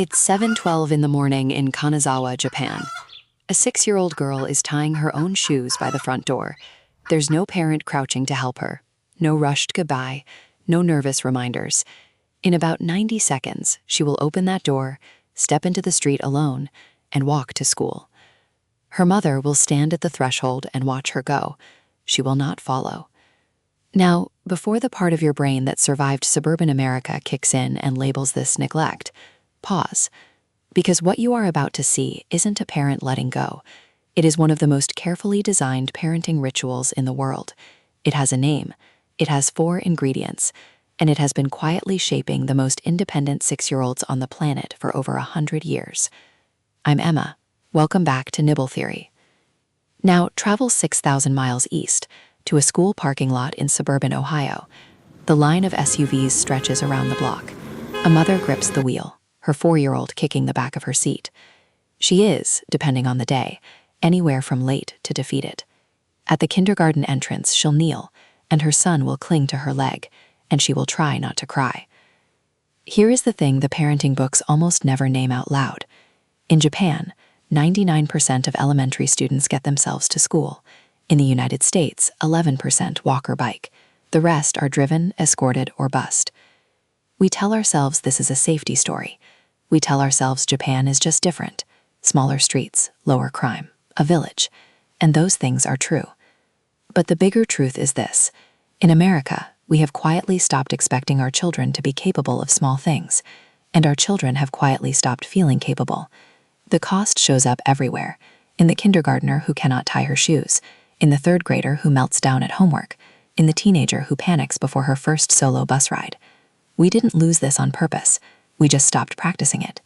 It's 7:12 in the morning in Kanazawa, Japan. A 6-year-old girl is tying her own shoes by the front door. There's no parent crouching to help her. No rushed goodbye. No nervous reminders. In about 90 seconds, she will open that door, step into the street alone, and walk to school. Her mother will stand at the threshold and watch her go. She will not follow. Now, before the part of your brain that survived suburban America kicks in and labels this neglect, pause. Because what you are about to see isn't a parent letting go. It is one of the most carefully designed parenting rituals in the world. It has a name, it has 4 ingredients, and it has been quietly shaping the most independent 6-year-olds on the planet for over 100 years. I'm Emma. Welcome back to Nibble Theory. Now, travel 6,000 miles east to a school parking lot in suburban Ohio. The line of SUVs stretches around the block. A mother grips the wheel, her 4-year-old kicking the back of her seat. She is, depending on the day, anywhere from late to defeated. At the kindergarten entrance, she'll kneel, and her son will cling to her leg, and she will try not to cry. Here is the thing the parenting books almost never name out loud. In Japan, 99% of elementary students get themselves to school. In the United States, 11% walk or bike. The rest are driven, escorted, or bused. We tell ourselves this is a safety story. We tell ourselves Japan is just different. Smaller streets, lower crime, a village. And those things are true. But the bigger truth is this. In America, we have quietly stopped expecting our children to be capable of small things. And our children have quietly stopped feeling capable. The cost shows up everywhere. In the kindergartner who cannot tie her shoes. In the 3rd grader who melts down at homework. In the teenager who panics before her first solo bus ride. We didn't lose this on purpose. We just stopped practicing it.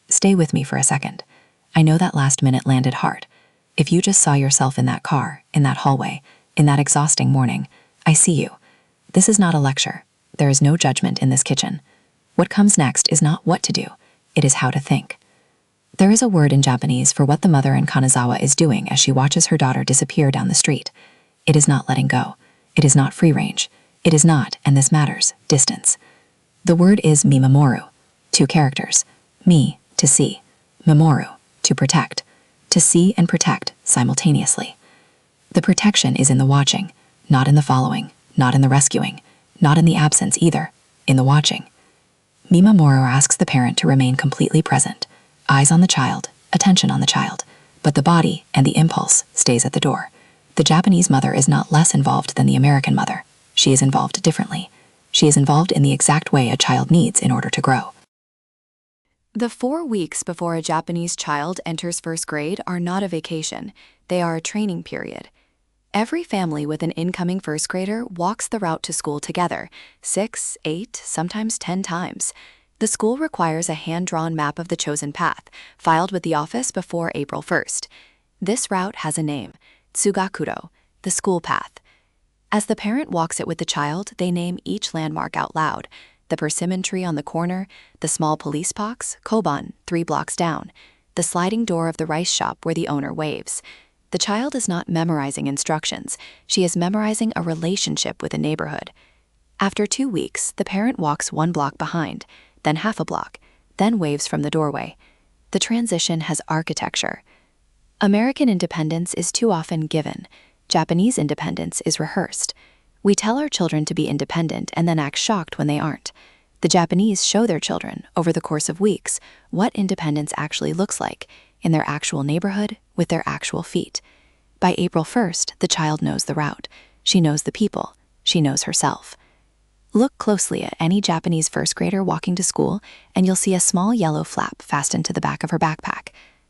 Stay with me for a second. I know that last minute landed hard. If you just saw yourself in that car, in that hallway, in that exhausting morning, I see you. This is not a lecture. There is no judgment in this kitchen. What comes next is not what to do. It is how to think. There is a word in Japanese for what the mother in Kanazawa is doing as she watches her daughter disappear down the street. It is not letting go. It is not free range. It is not, and this matters, distance. The word is Mimamoru, 2 characters. Mi, to see. Mamoru, to protect. To see and protect simultaneously. The protection is in the watching, not in the following, not in the rescuing, not in the absence either, in the watching. Mimamoru asks the parent to remain completely present, eyes on the child, attention on the child, but the body and the impulse stays at the door. The Japanese mother is not less involved than the American mother. She is involved differently. She is involved in the exact way a child needs in order to grow. The 4 weeks before a Japanese child enters 1st grade are not a vacation. They are a training period. Every family with an incoming 1st grader walks the route to school together, 6, 8, sometimes 10 times. The school requires a hand-drawn map of the chosen path, filed with the office before April 1st. This route has a name, Tsūgakuro, the school path. As the parent walks it with the child, they name each landmark out loud. The persimmon tree on the corner, the small police box, koban, 3 blocks down, the sliding door of the rice shop where the owner waves. The child is not memorizing instructions. She is memorizing a relationship with a neighborhood. After 2 weeks, the parent walks 1 block behind, then half a block, then waves from the doorway. The transition has architecture. American independence is too often given. Japanese independence is rehearsed. We tell our children to be independent and then act shocked when they aren't. The Japanese show their children, over the course of weeks, what independence actually looks like, in their actual neighborhood, with their actual feet. By April 1st, the child knows the route. She knows the people. She knows herself. Look closely at any Japanese 1st grader walking to school, and you'll see a small yellow flap fastened to the back of her backpack.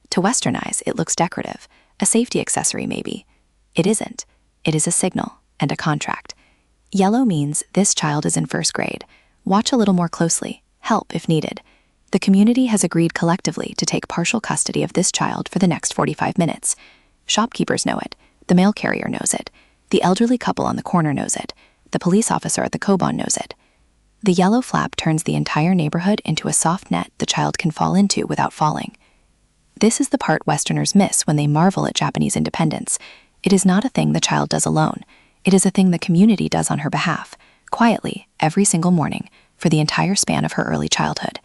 To Western eyes, it looks decorative, a safety accessory maybe. It isn't. It is a signal and a contract. Yellow means this child is in 1st grade. Watch a little more closely. Help if needed. The community has agreed collectively to take partial custody of this child for the next 45 minutes. Shopkeepers know it. The mail carrier knows it. The elderly couple on the corner knows it. The police officer at the koban knows it. The yellow flap turns the entire neighborhood into a soft net the child can fall into without falling. This is the part Westerners miss when they marvel at Japanese independence. It is not a thing the child does alone. It is a thing the community does on her behalf, quietly, every single morning, for the entire span of her early childhood.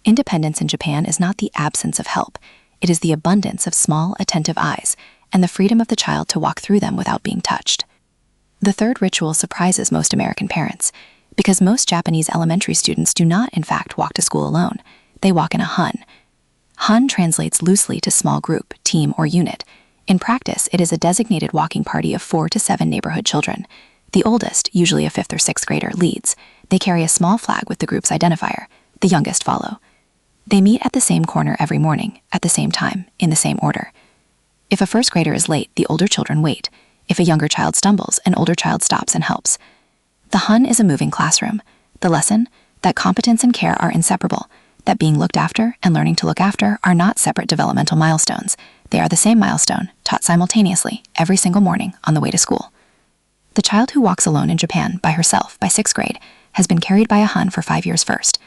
Independence in Japan is not the absence of help. It is the abundance of small, attentive eyes and the freedom of the child to walk through them without being touched. The third ritual surprises most American parents, because most Japanese elementary students do not, in fact, walk to school alone. They walk in a hun. Hun translates loosely to small group, team, or unit. In practice, it is a designated walking party of 4 to 7 neighborhood children. The oldest, usually a 5th or 6th grader, leads. They carry a small flag with the group's identifier. The youngest follow. They meet at the same corner every morning, at the same time, in the same order. If a 1st grader is late, the older children wait. If a younger child stumbles, an older child stops and helps. The hun is a moving classroom. The lesson? That competence and care are inseparable, that being looked after and learning to look after are not separate developmental milestones. They are the same milestone, taught simultaneously, every single morning on the way to school. The child who walks alone in Japan, by herself, by 6th grade, has been carried by a hun for 5 years first.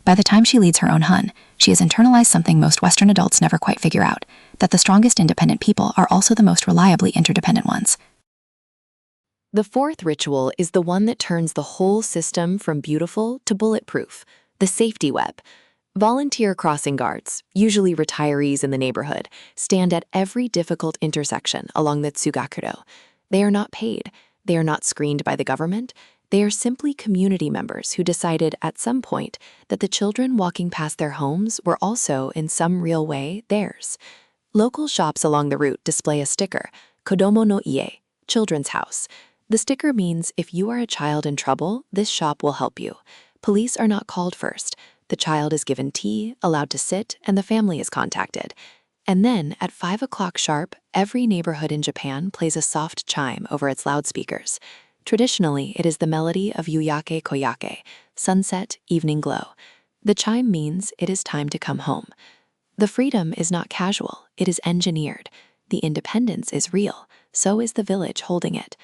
By the time she leads her own hun, she has internalized something most Western adults never quite figure out, that the strongest independent people are also the most reliably interdependent ones. The fourth ritual is the one that turns the whole system from beautiful to bulletproof, the safety web. Volunteer crossing guards, usually retirees in the neighborhood, stand at every difficult intersection along the Tsūgakuro. They are not paid. They are not screened by the government. They are simply community members who decided at some point that the children walking past their homes were also, in some real way, theirs. Local shops along the route display a sticker, kodomo no ie, children's house. The sticker means if you are a child in trouble, this shop will help you. Police are not called first. The child is given tea, allowed to sit, and the family is contacted. And then, at 5 o'clock sharp, every neighborhood in Japan plays a soft chime over its loudspeakers. Traditionally, it is the melody of yuyake koyake, sunset, evening glow. The chime means it is time to come home. The freedom is not casual, it is engineered. The independence is real, so is the village holding it.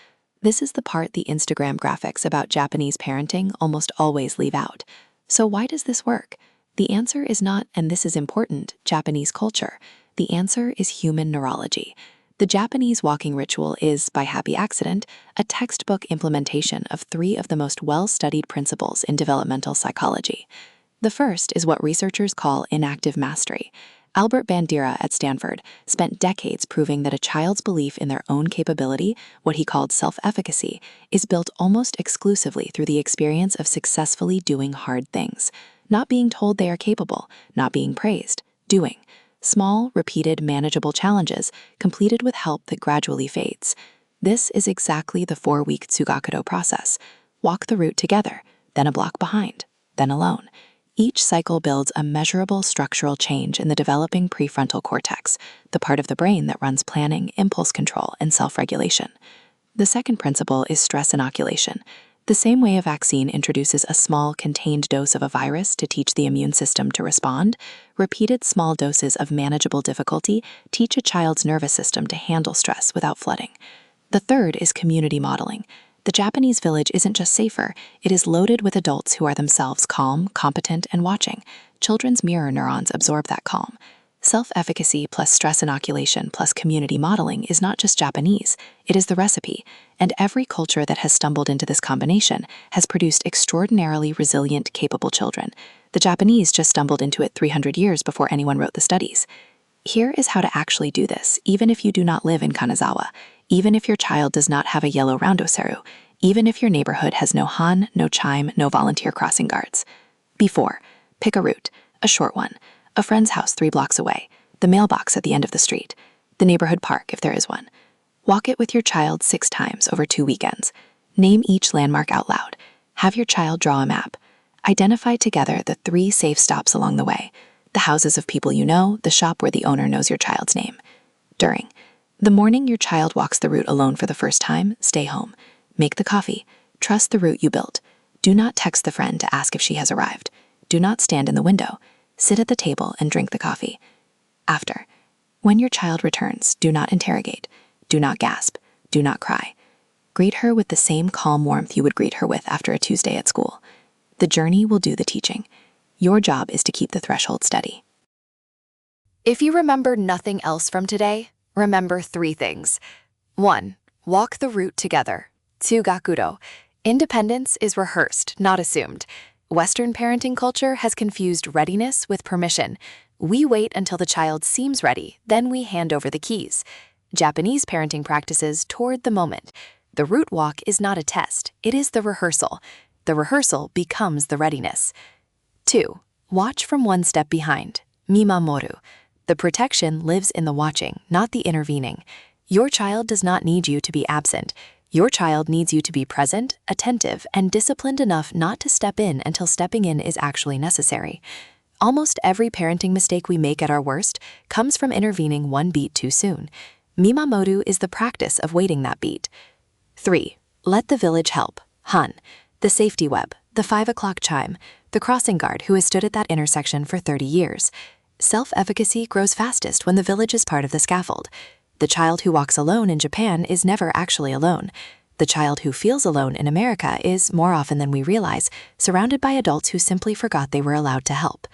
This is the part the Instagram graphics about Japanese parenting almost always leave out. So why does this work? The answer is not, and this is important, Japanese culture. The answer is human neurology. The Japanese walking ritual is, by happy accident, a textbook implementation of 3 of the most well-studied principles in developmental psychology. The first is what researchers call inactive mastery. Albert Bandura at Stanford spent decades proving that a child's belief in their own capability, what he called self-efficacy, is built almost exclusively through the experience of successfully doing hard things. Not being told they are capable, not being praised, doing. Small, repeated, manageable challenges completed with help that gradually fades. This is exactly the 4-week Tsūgakuro process. Walk the route together, then a block behind, then alone. Each cycle builds a measurable structural change in the developing prefrontal cortex, the part of the brain that runs planning, impulse control, and self-regulation. The second principle is stress inoculation. The same way a vaccine introduces a small, contained dose of a virus to teach the immune system to respond, repeated small doses of manageable difficulty teach a child's nervous system to handle stress without flooding. The third is community modeling. The Japanese village isn't just safer, it is loaded with adults who are themselves calm, competent, and watching. Children's mirror neurons absorb that calm. Self-efficacy plus stress inoculation plus community modeling is not just Japanese, it is the recipe, and every culture that has stumbled into this combination has produced extraordinarily resilient, capable children. The Japanese just stumbled into it 300 years before anyone wrote the studies. Here is how to actually do this, even if you do not live in Kanazawa, even if your child does not have a yellow randoseru, even if your neighborhood has no han, no chime, no volunteer crossing guards. Before, pick a route, a short one, a friend's house 3 blocks away, the mailbox at the end of the street, the neighborhood park if there is one. Walk it with your child 6 times over 2 weekends. Name each landmark out loud. Have your child draw a map. Identify together the 3 safe stops along the way, the houses of people you know, the shop where the owner knows your child's name. During. The morning your child walks the route alone for the first time, stay home. Make the coffee. Trust the route you built. Do not text the friend to ask if she has arrived. Do not stand in the window. Sit at the table and drink the coffee. After. When your child returns, do not interrogate. Do not gasp. Do not cry. Greet her with the same calm warmth you would greet her with after a Tuesday at school. The journey will do the teaching. Your job is to keep the threshold steady. If you remember nothing else from today, remember 3 things. 1. Walk the route together. Tsūgakuro. Independence is rehearsed, not assumed. Western parenting culture has confused readiness with permission. We wait until the child seems ready, then we hand over the keys. Japanese parenting practices toward the moment. The root walk is not a test, it is the rehearsal. The rehearsal becomes the readiness. 2. Watch from one step behind. Mimamoru. The protection lives in the watching, not the intervening. Your child does not need you to be absent. Your child needs you to be present, attentive, and disciplined enough not to step in until stepping in is actually necessary. Almost every parenting mistake we make at our worst comes from intervening one beat too soon. Mimamoru is the practice of waiting that beat. 3. Let the village help. Han. The safety web, the 5 o'clock chime, the crossing guard who has stood at that intersection for 30 years. Self-efficacy grows fastest when the village is part of the scaffold. The child who walks alone in Japan is never actually alone. The child who feels alone in America is, more often than we realize, surrounded by adults who simply forgot they were allowed to help.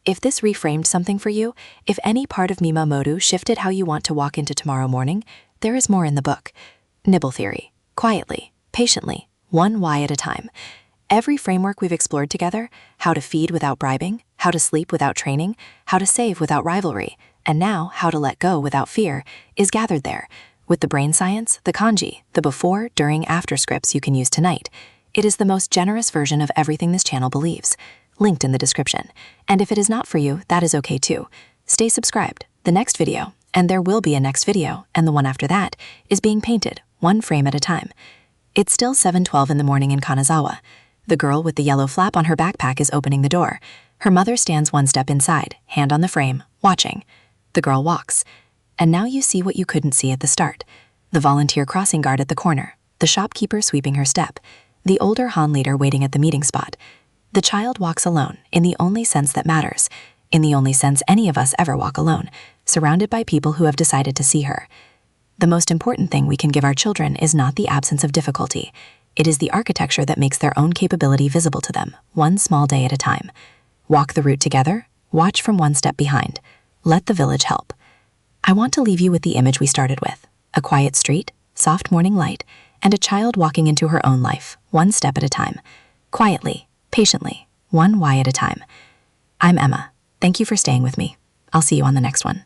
If this reframed something for you, if any part of Mimamoru shifted how you want to walk into tomorrow morning, there is more in the book. Nibble theory. Quietly, patiently, one why at a time. Every framework we've explored together, how to feed without bribing, how to sleep without training, how to save without rivalry, and now how to let go without fear, is gathered there, with the brain science, the kanji, the before, during, after scripts you can use tonight. It is the most generous version of everything this channel believes, linked in the description. And if it is not for you, that is okay too. Stay subscribed. The next video, and there will be a next video, and the one after that, is being painted, one frame at a time. It's still 7:12 in the morning in Kanazawa. The girl with the yellow flap on her backpack is opening the door. Her mother stands one step inside, hand on the frame, watching. The girl walks. And now you see what you couldn't see at the start. The volunteer crossing guard at the corner, the shopkeeper sweeping her step, the older Han leader waiting at the meeting spot. The child walks alone, in the only sense that matters, in the only sense any of us ever walk alone, surrounded by people who have decided to see her. The most important thing we can give our children is not the absence of difficulty. It is the architecture that makes their own capability visible to them, one small day at a time. Walk the route together, watch from one step behind. Let the village help. I want to leave you with the image we started with, a quiet street, soft morning light, and a child walking into her own life, one step at a time. Quietly, patiently, one why at a time. I'm Emma. Thank you for staying with me. I'll see you on the next one.